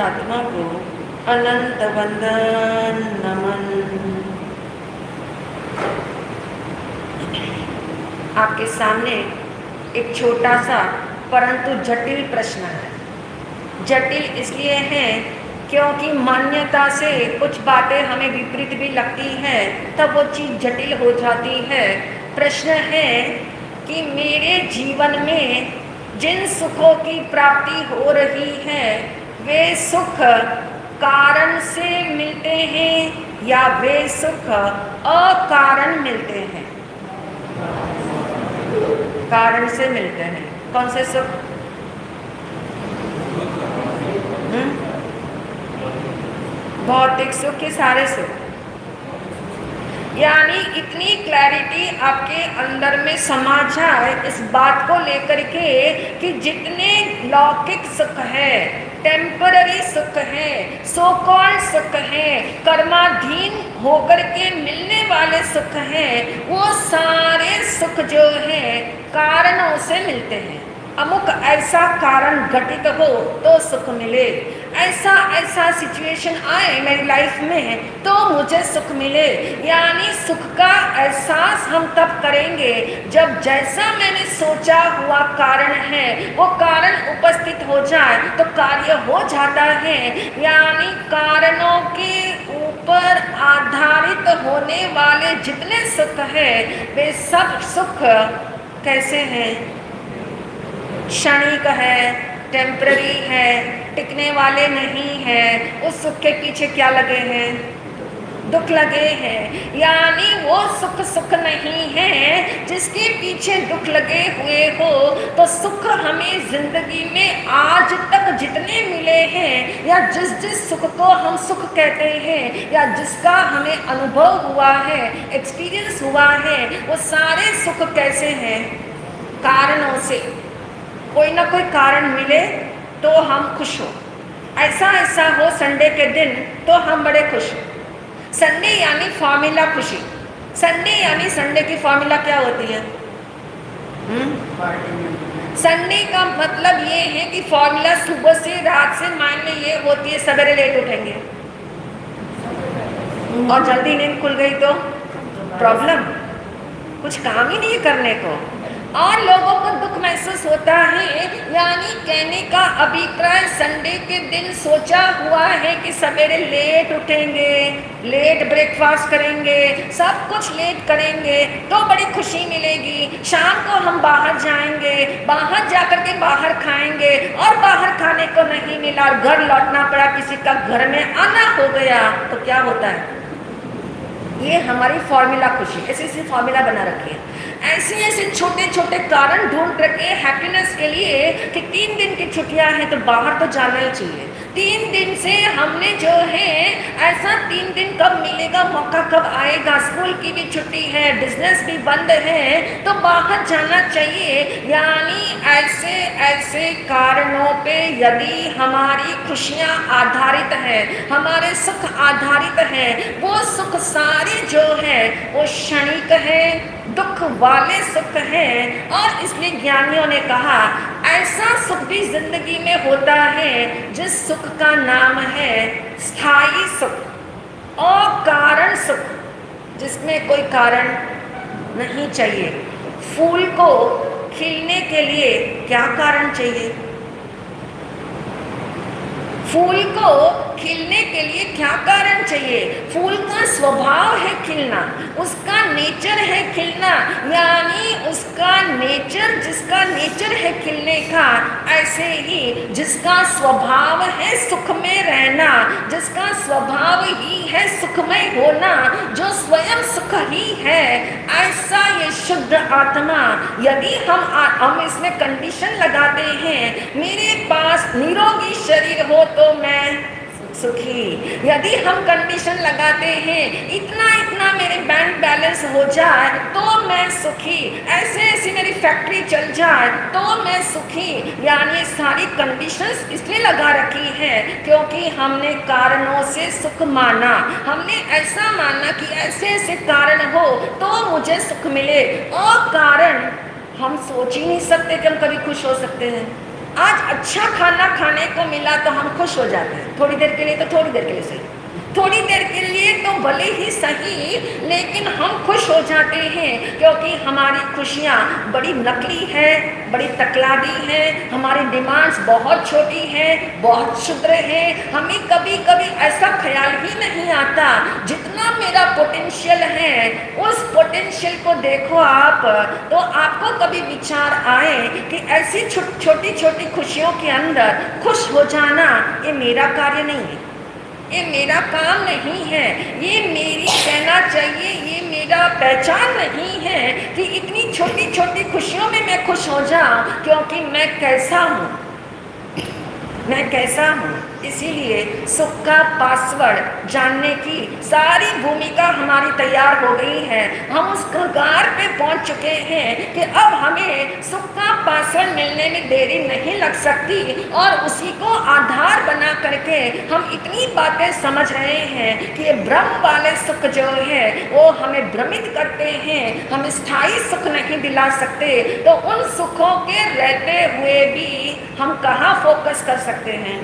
आत्मा को अनंत वंदन नमन। आपके सामने एक छोटा सा परंतु जटिल प्रश्न है। जटिल इसलिए है क्योंकि मान्यता से कुछ बातें हमें विपरीत भी लगती हैं, तब वो चीज़ जटिल हो जाती है। प्रश्न है कि मेरे जीवन में जिन सुखों की प्राप्ति हो रही है वे सुख कारण से मिलते हैं या वे सुख अकारण मिलते हैं? कारण से मिलते हैं। कौन से सुख? भौतिक सुख के सारे सुख। यानी इतनी क्लैरिटी आपके अंदर में समा जाए इस बात को लेकर के कि जितने लौकिक सुख है, टेम्पररी सुख है, सो कॉल्ड सुख है, कर्माधीन होकर के मिलने वाले सुख हैं, वो सारे सुख जो है कारणों से मिलते हैं। अमुक ऐसा कारण घटित हो तो सुख मिले, ऐसा ऐसा सिचुएशन आए मेरी लाइफ में तो मुझे सुख मिले। यानी सुख का एहसास हम तब करेंगे जब जैसा मैंने सोचा हुआ कारण है वो कारण उपस्थित हो जाए तो कार्य हो जाता है। यानी कारणों के ऊपर आधारित होने वाले जितने सुख है वे सब सुख कैसे हैं? क्षणिक है, टेम्पररी है, टिकने वाले नहीं है। उस सुख के पीछे क्या लगे हैं? दुख लगे हैं। यानी वो सुख सुख नहीं है जिसके पीछे दुख लगे हुए हो। तो सुख हमें जिंदगी में आज तक जितने मिले हैं या जिस जिस सुख को हम सुख कहते हैं या जिसका हमें अनुभव हुआ है, एक्सपीरियंस हुआ है, वो सारे सुख कैसे हैं? कारणों से। कोई ना कोई कारण मिले तो हम खुश हो। ऐसा ऐसा हो संडे के दिन तो हम बड़े खुश हो। संडे यानी फॉर्मूला खुशी। संडे यानी संडे की फॉर्मूला क्या होती है? संडे का मतलब ये है कि फॉर्मूला सुबह से रात से माइंड में ये होती है सवेरे लेट उठेंगे और जल्दी नींद खुल गई तो प्रॉब्लम, कुछ काम ही नहीं करने को। और लोगों को दुख महसूस होता है। यानी कहने का अभिप्राय संडे के दिन सोचा हुआ है कि सवेरे लेट उठेंगे, लेट ब्रेकफास्ट करेंगे, सब कुछ लेट करेंगे तो बड़ी खुशी मिलेगी। शाम को हम बाहर जाएंगे, बाहर जाकर के बाहर खाएंगे और बाहर खाने को नहीं मिला और घर लौटना पड़ा, किसी का घर में आना हो गया तो क्या होता है? ये हमारी फॉर्मूला खुशी। ऐसी ऐसी फॉर्मूला बना रखी है, ऐसे ऐसे छोटे छोटे कारण ढूंढ रखे हैप्पीनेस के लिए कि 3 दिन की छुट्टियां हैं तो बाहर तो जाना ही चाहिए। 3 दिन से हमने जो है ऐसा 3 दिन कब मिलेगा, मौका कब आएगा, स्कूल की भी छुट्टी है, बिजनेस भी बंद है तो बाहर जाना चाहिए। यानी ऐसे ऐसे कारणों पे यदि हमारी खुशियाँ आधारित हैं, हमारे सुख आधारित हैं, वो सुख सारे जो है वो क्षणिक है, दुख वाले सुख हैं। और इसलिए ज्ञानियों ने कहा ऐसा सुख भी जिंदगी में होता है जिस सुख का नाम है स्थायी सुख और कारण सुख, जिसमें कोई कारण नहीं चाहिए। फूल को खिलने के लिए क्या कारण चाहिए? फूल को खिलने के लिए क्या कारण चाहिए? फूल का स्वभाव है खिलना, उसका नेचर है खिलना। यानी उसका नेचर, जिसका नेचर है खिलने का, ऐसे ही जिसका स्वभाव है सुख में रहना, जिसका स्वभाव ही है सुखमय होना, जो स्वयं सुख ही है, ऐसा ये शुद्ध आत्मा। यदि हम इसमें कंडीशन लगाते हैं मेरे पास निरोगी शरीर हो तो मैं सुखी, यदि हम कंडीशन लगाते हैं इतना इतना मेरे बैंक बैलेंस हो जाए तो मैं सुखी, ऐसे ऐसी मेरी फैक्ट्री चल जाए तो मैं सुखी। यानी सारी कंडीशंस इसलिए लगा रखी हैं क्योंकि हमने कारणों से सुख माना, हमने ऐसा माना कि ऐसे ऐसे कारण हो तो मुझे सुख मिले। और कारण हम सोच ही नहीं सकते कि हम कभी खुश हो सकते हैं। आज अच्छा खाना खाने को मिला तो हम खुश हो जाते हैं, थोड़ी देर के लिए, तो थोड़ी देर के लिए सही, थोड़ी देर के लिए तो भले ही सही, लेकिन हम खुश हो जाते हैं क्योंकि हमारी खुशियाँ बड़ी नकली है, बड़ी तकलादी है, हमारी डिमांड्स बहुत छोटी है, बहुत क्षुद्र है। हमें कभी कभी ऐसा ख्याल ही नहीं आता जितना मेरा पोटेंशियल है, उस पोटेंशियल को देखो आप, तो आपको कभी विचार आए कि ऐसी छोटी छोटी खुशियों के अंदर खुश हो जाना ये मेरा कार्य नहीं है, ये मेरा काम नहीं है, ये मेरी कहना चाहिए ये मेरा पहचान नहीं है कि इतनी छोटी छोटी खुशियों में मैं खुश हो जाऊं, क्योंकि मैं कैसा हूँ, मैं कैसा हूँ। इसीलिए सुख का पासवर्ड जानने की सारी भूमिका हमारी तैयार हो गई है। हम उस कगार पे पहुंच चुके हैं कि अब हमें सुख का पासवर्ड मिलने में देरी नहीं लग सकती, और उसी को आधार बना करके हम इतनी बातें समझ रहे हैं कि ब्रह्म वाले सुख जो है वो हमें भ्रमित करते हैं, हम स्थायी सुख नहीं दिला सकते। तो उन सुखों के रहते हुए भी हम कहाँ फोकस कर सकते हैं?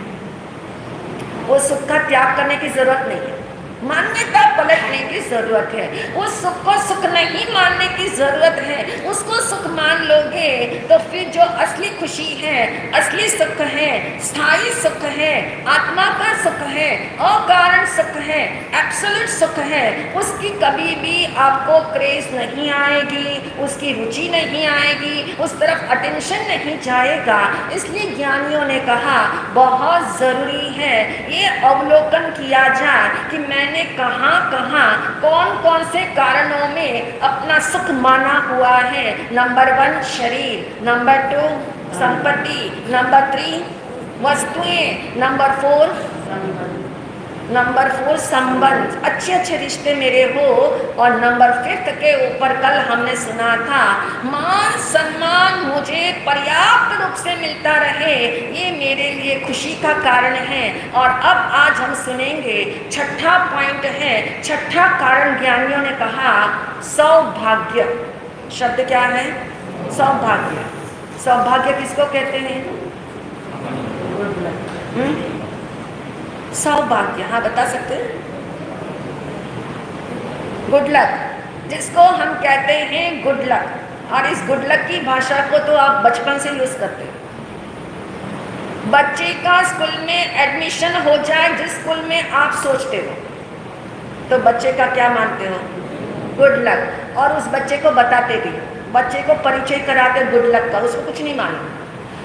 वो सुख का त्याग करने की जरूरत नहीं है, मान्यता पलटने की जरूरत है। उस सुख को सुख नहीं मानने की जरूरत है। उसको सुख मान लोगे तो फिर जो असली खुशी है, असली सुख है, स्थायी सुख है, आत्मा का सुख है, अकारण सुख है, एब्सोल्यूट सुख है, उसकी कभी भी आपको क्रेज नहीं आएगी, उसकी रुचि नहीं आएगी, उस तरफ अटेंशन नहीं जाएगा। इसलिए ज्ञानियों ने कहा बहुत जरूरी है ये अवलोकन किया जाए कि मैंने कहाँ कहाँ कौन कौन से कारणों में अपना सुख माना हुआ है। नंबर 1 शरीर, नंबर 2 संपत्ति, नंबर 3 वस्तुएं, नंबर 4 संबंध, अच्छे अच्छे रिश्ते मेरे हो, और नंबर 5 के ऊपर कल हमने सुना था मान सम्मान मुझे पर्याप्त रूप से मिलता रहे, ये मेरे लिए खुशी का कारण है। और अब आज हम सुनेंगे छठा पॉइंट है, छठा कारण ज्ञानियों ने कहा सौभाग्य। शब्द क्या है? सौभाग्य। सौभाग्य किसको कहते हैं? सौभाग्य, हाँ बता सकते हैं? गुड लक, जिसको हम कहते हैं गुड लक। और इस गुड लक की भाषा को तो आप बचपन से यूज करते हैं। बच्चे का स्कूल में एडमिशन हो जाए जिस स्कूल में आप सोचते हो, तो बच्चे का क्या मानते हो? Good luck. और उस बच्चे को बताते भी, बच्चे को परिचय कराते गुड लक का, उसको कुछ नहीं मालूम,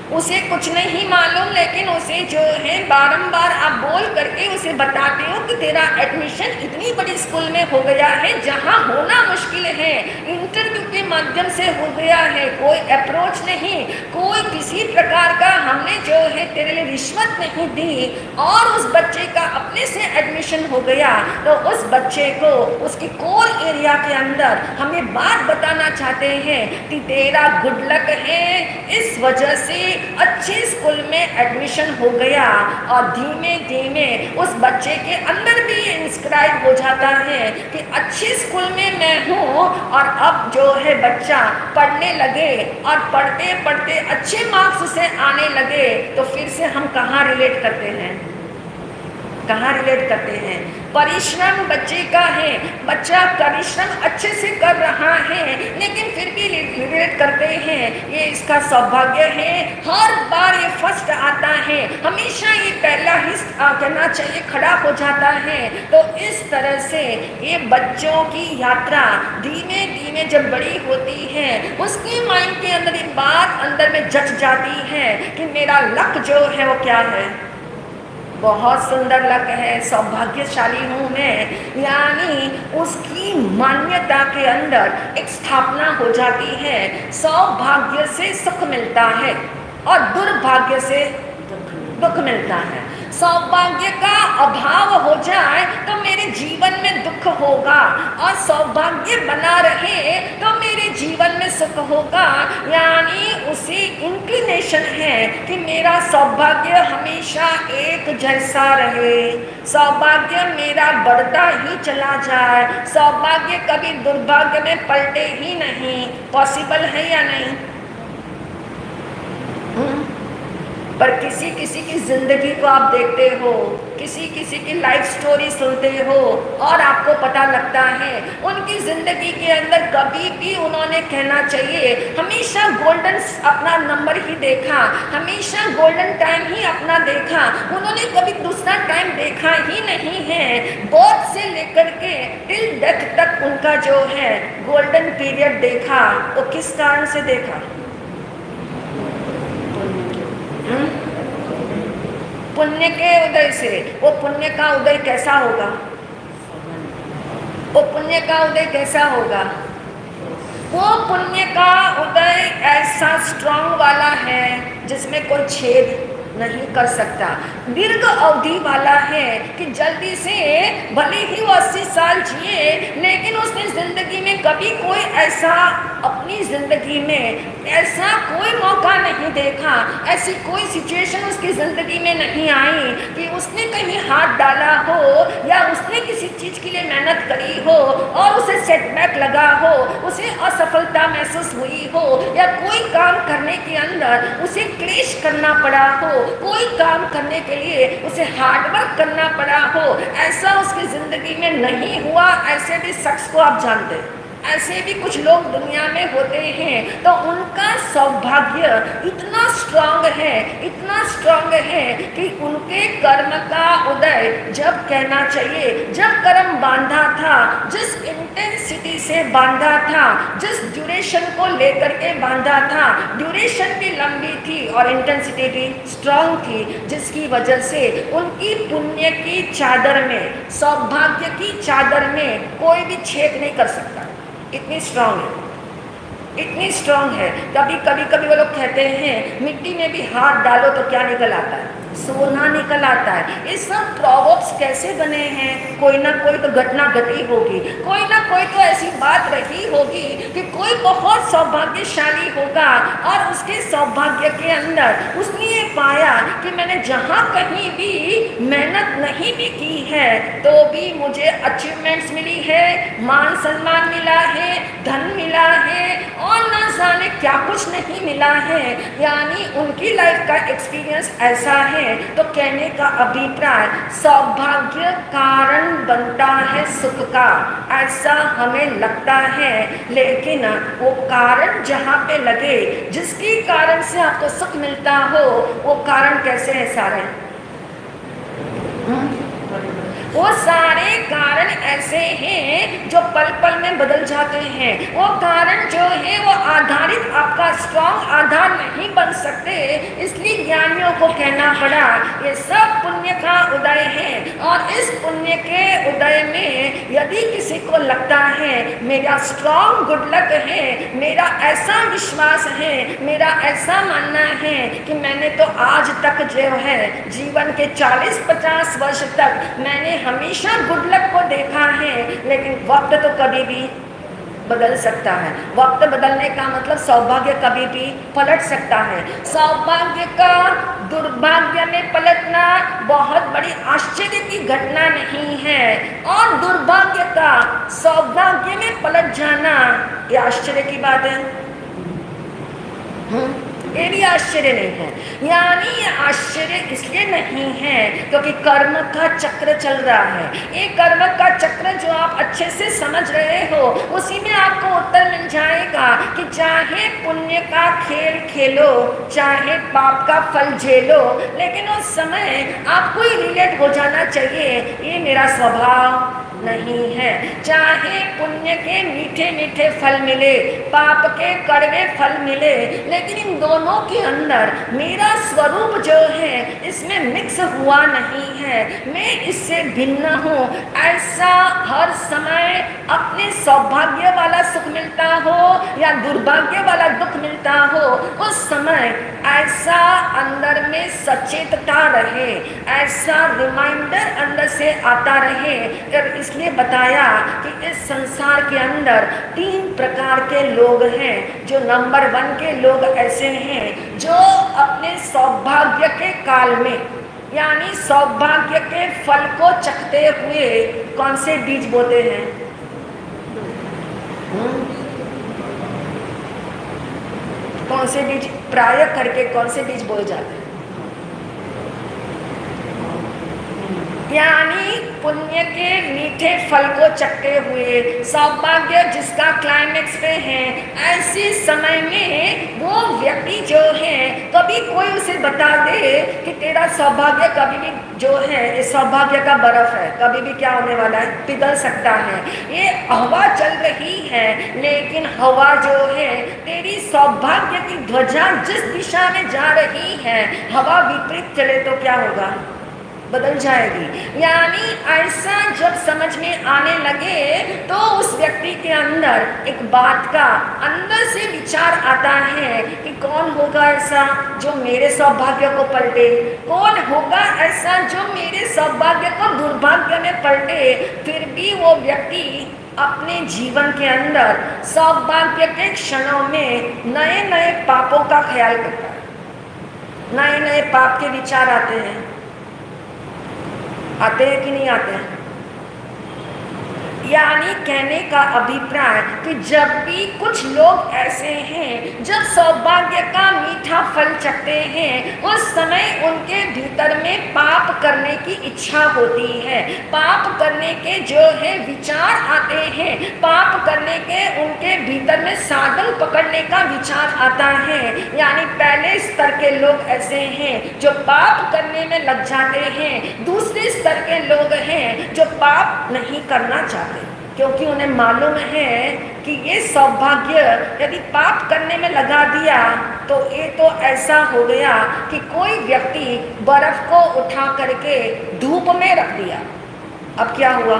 उसे कुछ नहीं मालूम, लेकिन उसे जो है बारंबार आप बोल करके उसे बताते हो कि तेरा एडमिशन इतनी बड़ी स्कूल में हो गया है जहां होना मुश्किल है, इंटरव्यू के माध्यम से हो गया है, कोई अप्रोच नहीं, कोई किसी प्रकार का हमने जो है तेरे लिए रिश्वत नहीं दी, और उस बच्चे का अपने से एडमिशन हो गया। तो उस बच्चे को उसके कोर एरिया के अंदर हमें बात बताना चाहते हैं कि तेरा गुड लक है, इस वजह से अच्छे स्कूल में एडमिशन हो गया। और धीमे धीमे उस बच्चे के अंदर भी ये इंस्क्राइब हो जाता है कि अच्छे स्कूल में मैं हूँ, और अब जो है बच्चा पढ़ने लगे और पढ़ते पढ़ते अच्छे मार्क्स उसे आने लगे, तो फिर से हम कहाँ रिलेट करते हैं? कहाँ रिलेट करते हैं? परिश्रम बच्चे का है, बच्चा परिश्रम अच्छे से कर रहा है, लेकिन फिर भी रिलेट करते हैं ये इसका सौभाग्य है, हर बार ये फर्स्ट आता है, हमेशा ये पहला ही कहना चाहिए खड़ा हो जाता है। तो इस तरह से ये बच्चों की यात्रा धीमे धीमे जब बड़ी होती है, उसके माइंड के अंदर ये बात अंदर में जच जाती है कि मेरा लक जो है वो क्या है? बहुत सुंदर लक है, सौभाग्यशाली हूँ मैं, यानी उसकी मान्यता के अंदर एक स्थापना हो जाती है। सौभाग्य से सुख मिलता है और दुर्भाग्य से दुख मिलता है। सौभाग्य का अभाव हो जाए तो मेरे जीवन में दुख होगा, और सौभाग्य बना रहे तो मेरे जीवन में सुख होगा। यानी उसी इंक्लिनेशन है कि मेरा सौभाग्य हमेशा एक जैसा रहे, सौभाग्य मेरा बढ़ता ही चला जाए, सौभाग्य कभी दुर्भाग्य में पलटे ही नहीं। पॉसिबल है या नहीं? पर किसी किसी की जिंदगी को आप देखते हो, किसी किसी की लाइफ स्टोरी सुनते हो और आपको पता लगता है उनकी जिंदगी के अंदर कभी भी उन्होंने कहना चाहिए हमेशा गोल्डन अपना नंबर ही देखा, हमेशा गोल्डन टाइम ही अपना देखा, उन्होंने कभी दूसरा टाइम देखा ही नहीं है। बर्थ से लेकर के टिल डेथ तक उनका जो है गोल्डन पीरियड देखा, वो किस कारण से देखा? पुण्य के उदय से। वो पुण्य का उदय कैसा होगा? वो पुण्य का उदय कैसा होगा? वो पुण्य का उदय ऐसा स्ट्रॉन्ग वाला है जिसमें कोई छेद नहीं कर सकता, दीर्घ अवधि वाला है कि जल्दी से भले ही वो 80 साल जिए लेकिन उसने जिंदगी में कभी कोई ऐसा अपनी जिंदगी में ऐसा कोई मौका नहीं देखा, ऐसी कोई सिचुएशन उसकी जिंदगी में नहीं आई कि उसने कहीं हाथ डाला हो या उसने किसी चीज के लिए मेहनत करी हो और उसे सेटबैक लगा हो, उसे असफलता महसूस हुई हो या कोई काम करने के अंदर उसे क्लेश करना पड़ा हो, कोई काम करने के लिए उसे हार्डवर्क करना पड़ा हो, ऐसा उसकी जिंदगी में नहीं हुआ। ऐसे भी शख्स को आप जानते हैं, ऐसे भी कुछ लोग दुनिया में होते हैं, तो उनका सौभाग्य इतना स्ट्रांग है, इतना स्ट्रांग है कि उनके कर्म का उदय जब कहना चाहिए, जब कर्म बांधा था, जिस इंटेंसिटी से बांधा था, जिस ड्यूरेशन को लेकर के बांधा था, ड्यूरेशन भी लंबी थी और इंटेंसिटी भी स्ट्रांग थी, जिसकी वजह से उनकी पुण्य की चादर में, सौभाग्य की चादर में कोई भी छेद नहीं कर सकता। इतनी स्ट्रांग है, इतनी स्ट्रांग है। कभी वो लोग कहते हैं मिट्टी में भी हाथ डालो तो क्या निकल आता है? सोना निकल आता है। ये सब प्रोवर्ब्स कैसे बने हैं? कोई ना कोई तो घटना घटी होगी, कोई ना कोई तो ऐसी बात रही होगी कि कोई बहुत सौभाग्यशाली होगा और उसके सौभाग्य के अंदर उसने ये पाया कि मैंने जहाँ कहीं भी मेहनत नहीं भी की है तो भी मुझे अचीवमेंट्स मिली है, मान सम्मान मिला है, धन मिला है और ना जाने क्या कुछ नहीं मिला है। यानी उनकी लाइफ का एक्सपीरियंस ऐसा है। तो कहने का अभिप्राय सौभाग्य कारण बनता है सुख का, ऐसा हमें लगता है, लेकिन वो कारण जहाँ पे लगे, जिसके कारण से आपको सुख मिलता हो, वो कारण कैसे है सारे? वो सारे कारण ऐसे हैं जो पल पल में बदल जाते हैं। वो कारण जो है वो आधारित आपका स्ट्रॉन्ग आधार नहीं बन सकते, इसलिए ज्ञानियों को कहना पड़ा ये सब पुण्य का उदय है। और इस पुण्य के उदय में यदि किसी को लगता है मेरा स्ट्रॉन्ग गुड लक है, मेरा ऐसा विश्वास है, मेरा ऐसा मानना है कि मैंने तो आज तक जो है जीवन के 40-50 वर्ष तक मैंने हमेशा गुड लक को देखा है, लेकिन वक्त तो कभी भी बदल सकता है। वक्त बदलने का मतलब सौभाग्य कभी भी पलट सकता है। सौभाग्य का दुर्भाग्य में पलटना बहुत बड़ी आश्चर्य की घटना नहीं है, और दुर्भाग्य का सौभाग्य में पलट जाना ये आश्चर्य की बात है। ये भी आश्चर्य नहीं है। यानी ये आश्चर्य इसलिए नहीं है क्योंकि कर्म का चक्र चल रहा है। ये कर्म का चक्र जो आप अच्छे से समझ रहे हो, उसी में आपको उत्तर मिल जाएगा कि चाहे पुण्य का खेल खेलो, चाहे पाप का फल झेलो, लेकिन उस समय आपको ही रिलेट हो जाना चाहिए ये मेरा स्वभाव नहीं है। चाहे पुण्य के मीठे मीठे फल मिले, पाप के कड़वे फल मिले, लेकिन इन दोनों के अंदर मेरा स्वरूप जो है इसमें मिक्स हुआ नहीं है, मैं इससे भिन्न हूँ। ऐसा हर समय अपने सौभाग्य वाला सुख मिलता हो या दुर्भाग्य वाला दुख मिलता हो, उस समय ऐसा अंदर में सचेतता रहे, ऐसा रिमाइंडर अंदर से आता रहे। इसलिए बताया कि इस संसार के अंदर 3 प्रकार के लोग हैं। जो नंबर 1 के लोग ऐसे हैं जो अपने सौभाग्य के काल में, यानी सौभाग्य के फल को चखते हुए कौन से बीज बोते हैं? कौन से बीज प्राय करके कौन से बीज बोए जाते हैं? यानी पुण्य के मीठे फल को चखते हुए सौभाग्य जिसका क्लाइमेक्स पे है, ऐसे समय में वो व्यक्ति जो है, कभी कोई उसे बता दे कि तेरा सौभाग्य कभी भी जो है, इस सौभाग्य का बर्फ है, कभी भी क्या होने वाला है, पिघल सकता है। ये हवा चल रही है, लेकिन हवा जो है, तेरी सौभाग्य की ध्वजा जिस दिशा में जा रही है, हवा विपरीत चले तो क्या होगा, बदल जाएगी। यानी ऐसा जब समझ में आने लगे तो उस व्यक्ति के अंदर एक बात का अंदर से विचार आता है कि कौन होगा ऐसा जो मेरे सौभाग्य को पलटे, कौन होगा ऐसा जो मेरे सौभाग्य को दुर्भाग्य में पलटे। फिर भी वो व्यक्ति अपने जीवन के अंदर सौभाग्य के क्षणों में नए नए पापों का ख्याल करता है, नए नए पाप के विचार आते हैं, आते हैं कि नहीं आते हैं। यानी कहने का अभिप्राय कि जब भी कुछ लोग ऐसे हैं जब सौभाग्य का मीठा फल चखते हैं, उस समय उनके भीतर में पाप करने की इच्छा होती है, पाप करने के जो है विचार आते हैं, पाप करने के उनके भीतर में साधन पकड़ने का विचार आता है। यानी पहले स्तर के लोग ऐसे हैं जो पाप करने में लग जाते हैं, दूसरे स्तर के लोग हैं जो पाप नहीं करना चाहते, क्योंकि उन्हें मालूम है कि ये सौभाग्य यदि पाप करने में लगा दिया तो ये तो ऐसा हो गया कि कोई व्यक्ति बर्फ को उठा करके धूप में रख दिया, अब क्या हुआ,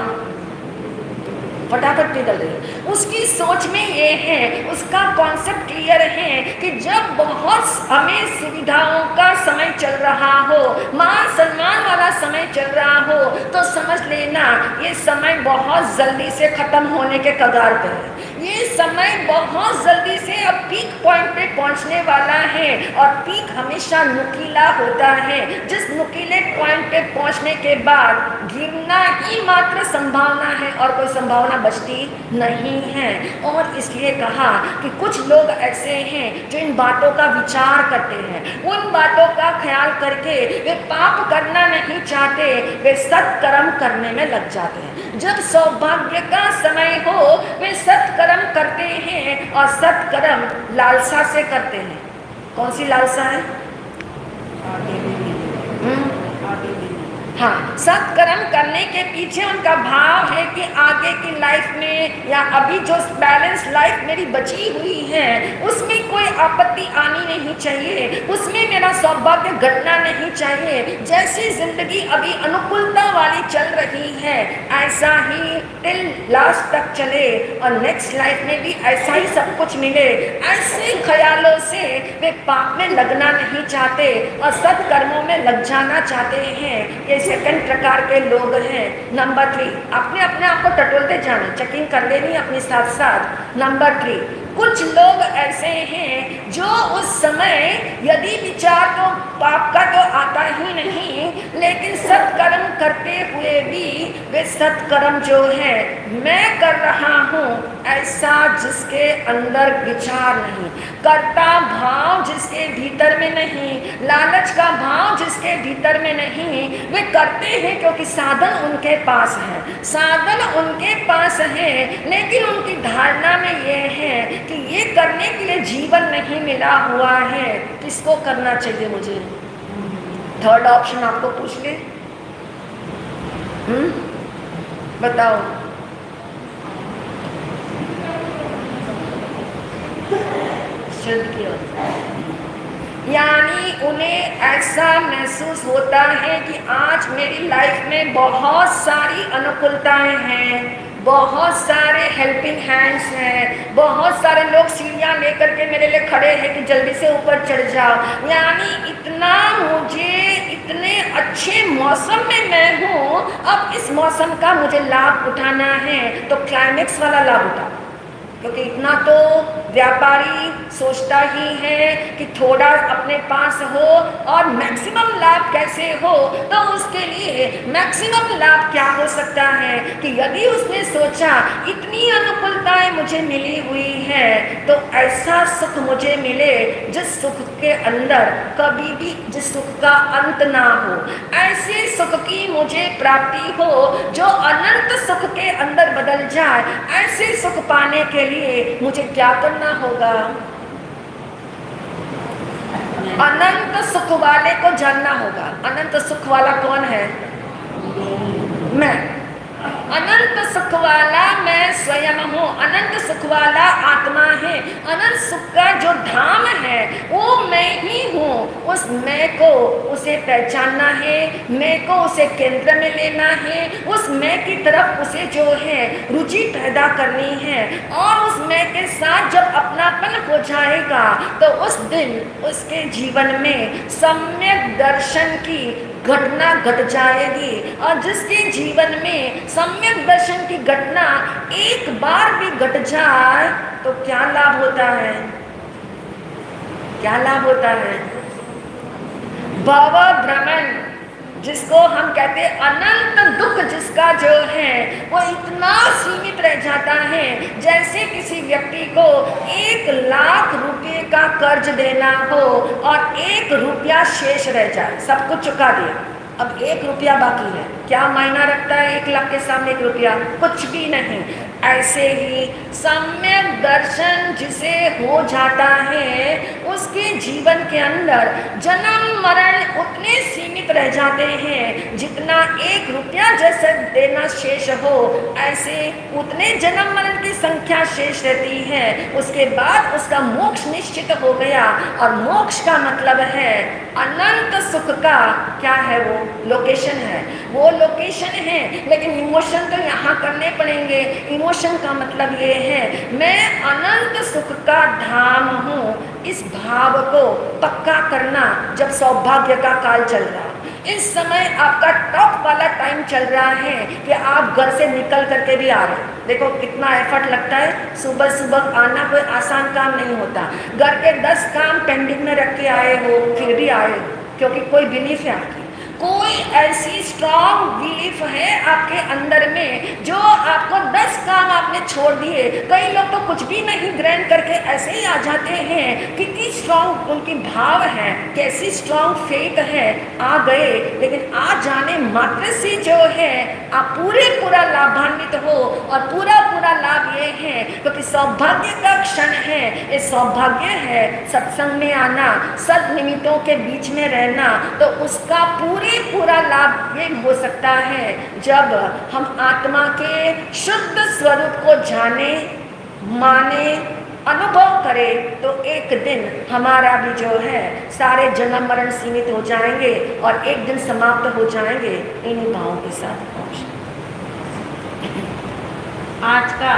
फटाफट पिघल गई। उसकी सोच में ये है, उसका कॉन्सेप्ट क्लियर है कि जब बहुत हमें सुविधाओं का समय चल रहा हो, मान सम्मान वाला समय चल रहा हो, तो समझ लेना ये समय बहुत जल्दी से खत्म होने के कगार पर है। ये समय बहुत जल्दी से अब पीक पॉइंट पे पहुंचने वाला है, और पीक हमेशा नुकीला होता है। जिस नुकीले पॉइंट पे पहुंचने के बाद गिरना ही मात्र संभावना है और कोई संभावना बचती नहीं है। और इसलिए कहा कि कुछ लोग ऐसे हैं जो इन बातों का विचार करते हैं, उन बातों का ख्याल करके वे पाप करना नहीं चाहते, वे सत्कर्म करने में लग जाते हैं। जब सौभाग्य का समय हो वे सत्कर्म करते हैं, और सत्कर्म लालसा से करते हैं। कौन सी लालसा है? हाँ, सत्कर्म करने के पीछे उनका भाव है कि आगे की लाइफ में या अभी जो बैलेंस लाइफ मेरी बची हुई है उसमें कोई आपत्ति आनी नहीं चाहिए, उसमें मेरा सौभाग्य घटना नहीं चाहिए। जैसी जिंदगी अभी अनुकूलता वाली चल रही है ऐसा ही टिल लास्ट तक चले, और नेक्स्ट लाइफ में भी ऐसा ही सब कुछ मिले। ऐसे ख्यालों से वे पाप में लगना नहीं चाहते और सत्कर्मों में लग जाना चाहते हैं। ये सेकंड प्रकार के लोग हैं। नंबर 3, अपने अपने आप को टटोलते जाना, चेकिंग कर लेनी अपने साथ साथ। नंबर 3, कुछ लोग ऐसे हैं जो उस समय यदि विचार तो पाप का तो आता ही नहीं, लेकिन सत्कर्म करते हुए भी वे सत्कर्म जो है मैं कर रहा हूँ ऐसा जिसके अंदर विचार नहीं, कर्ता भाव जिसके भीतर में नहीं, लालच का भाव जिसके भीतर में नहीं, वे करते हैं क्योंकि साधन उनके पास है, साधन उनके पास है, लेकिन उनकी धारणा में ये है कि ये करने के लिए जीवन नहीं मिला हुआ है, किसको करना चाहिए मुझे? थर्ड ऑप्शन आपको पूछ ले, बताओ। यानी उन्हें ऐसा महसूस होता है कि आज मेरी लाइफ में बहुत सारी अनुकूलताएं हैं, बहुत सारे हेल्पिंग हैंड्स हैं, बहुत सारे लोग सीढ़ियाँ लेकर के मेरे लिए खड़े हैं कि जल्दी से ऊपर चढ़ जाओ। यानी इतना मुझे इतने अच्छे मौसम में मैं हूँ, अब इस मौसम का मुझे लाभ उठाना है तो क्लाइमेक्स वाला लाभ उठाओ, क्योंकि इतना तो व्यापारी सोचता ही है कि थोड़ा अपने पास हो और मैक्सिमम लाभ कैसे हो, तो उसके लिए मैक्सिमम लाभ क्या हो सकता है कि यदि उसने सोचा इतनी अनुकूलताएं मुझे मिली हुई है तो ऐसा सुख मुझे मिले जिस सुख के अंदर कभी भी जिस सुख का अंत ना हो, ऐसे सुख की मुझे प्राप्ति हो जो अनंत सुख के अंदर बदल जाए। ऐसे सुख पाने के लिए मुझे क्या करना होगा? अनंत सुख वाले को जानना होगा। अनंत सुख वाला कौन है? मैं। अनंत सुख वाला मैं स्वयं हूँ। अनंत सुख वाला आत्मा है। अनंत सुख का जो धाम है वो मैं ही हूँ। उस मैं को उसे पहचानना है, मैं को उसे केंद्र में लेना है, उस मैं की तरफ उसे जो है रुचि पैदा करनी है। और उस मैं के साथ जब अपनापन हो जाएगा तो उस दिन उसके जीवन में सम्यक दर्शन की घटना घट जाएगी। और जिसके जीवन में सम्यक दर्शन की घटना एक बार भी घट जाए तो क्या लाभ होता है? क्या लाभ होता है? भव भ्रमण, जिसको हम कहते हैं अनंत दुख, जिसका जो है वो इतना सीमित रह जाता है जैसे किसी व्यक्ति को 1 लाख रुपए का कर्ज देना हो और 1 रुपया शेष रह जाए, सब कुछ चुका दिया, अब 1 रुपया बाकी है। क्या मायना रखता है 1 लाख के सामने 1 रुपया? कुछ भी नहीं। ऐसे ही सम्यक दर्शन जिसे हो जाता है उसके जीवन के अंदर जन्म मरण उतने सीमित रह जाते हैं जितना 1 रुपया जैसे देना शेष हो, ऐसे उतने जन्म मरण की संख्या शेष रहती है। उसके बाद उसका मोक्ष निश्चित हो गया। और मोक्ष का मतलब है अनंत सुख का क्या है? वो लोकेशन है, वो लोकेशन है। लेकिन इमोशन तो यहाँ करने पड़ेंगे। इमोशन का मतलब ये है मैं अनंत सुख का धाम हूँ। इस भाव को पक्का करना जब सौभाग्य का काल चल रहा है, इस समय आपका टॉप वाला टाइम चल रहा है कि आप घर से निकल करके भी आ रहे हैं। देखो कितना एफर्ट लगता है, सुबह सुबह आना कोई आसान काम नहीं होता। घर के 10 काम पेंडिंग में रख के आए हो फिर भी आए, क्योंकि कोई बिलीफ है आपकी, कोई ऐसी स्ट्रॉन्ग बिलीफ है आपके अंदर में जो आपको 10 काम आपने छोड़ दिए। कई लोग तो कुछ भी नहीं ग्रहण करके ऐसे ही आ जाते हैं। कितनी स्ट्रॉन्ग उनकी भाव है, कैसी स्ट्रॉन्ग फेथ है, आ गए। लेकिन आ जाने मात्र से जो है आप पूरा लाभान्वित हो। और पूरा लाभ ये है क्योंकि सौभाग्य का क्षण है। ये सौभाग्य है सत्संग में आना, सद्निमित्तों के बीच में रहना। तो उसका पूरा लाभ ये हो सकता है जब हम आत्मा के शुद्ध स्वरूप को जाने, माने, अनुभव करें। तो एक दिन हमारा भी जो है सारे जन्म मरण सीमित हो जाएंगे और एक दिन समाप्त हो जाएंगे इन्हीं भावों के साथ। आज का